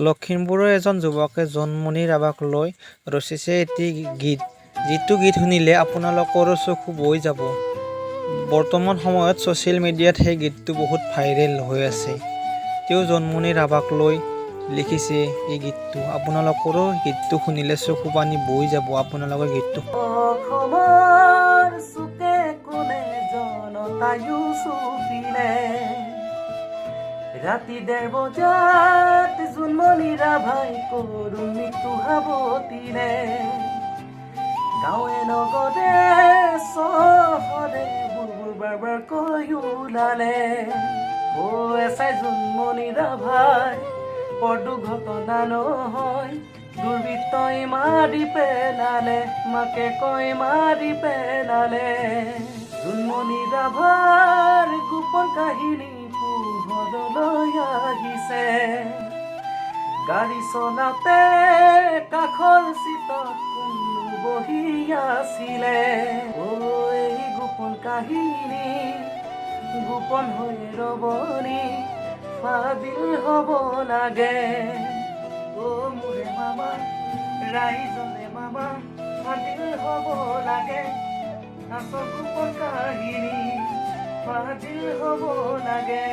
লখিমপুৰৰ এজন যুৱকে জোনমণি ৰাভাক লৈ ৰচিছে এটি গীত, যিটো গীত শুনিলে আপোনালোকৰো চকু বৈ যাব। বৰ্তমান সময়ত ছ'চিয়েল মিডিয়াত সেই গীতটো বহুত ভাইৰেল হৈ আছে। তেওঁ জোনমণি ৰাভাক লৈ লিখিছে এই গীতটো। আপোনালোকৰো গীতটো শুনিলে চকু পানী বৈ যাব। আপোনালোকৰ গীতটো অসমৰ চুকে কোণে জনতায়ো চুপিলে ৰাতি ১:৩০ বজাত জোনমণি ৰাভাই কৰুণ মৃত্যু সাৱটিলে। গাঁৱে নগৰে চহৰে বুলবুল বাৰবাৰ কৈ ওলালে, এচাই জোনমণি ৰাভাই বৰ দুৰ্ঘটনা নহয়, দুৰ্বৃত্তই মাৰি পেলালে, মাকে কৈ মাৰি পেলালে। জোনমণি ৰাভাৰ গোপন কাহিনী পোহৰলৈ আহিছে, গাড়ী চলাওঁতে কাষৰ চিটত কোনো বহি আছিলে। এই গোপন কাহিনী গোপন হৈ ৰবনি ফাদিল হ'ব লাগে। মোৰে মামা ৰাইজলে মামা ফাদিল হ'ব লাগে, আচল গোপন কাহিনী ফাদিল হ'ব লাগে।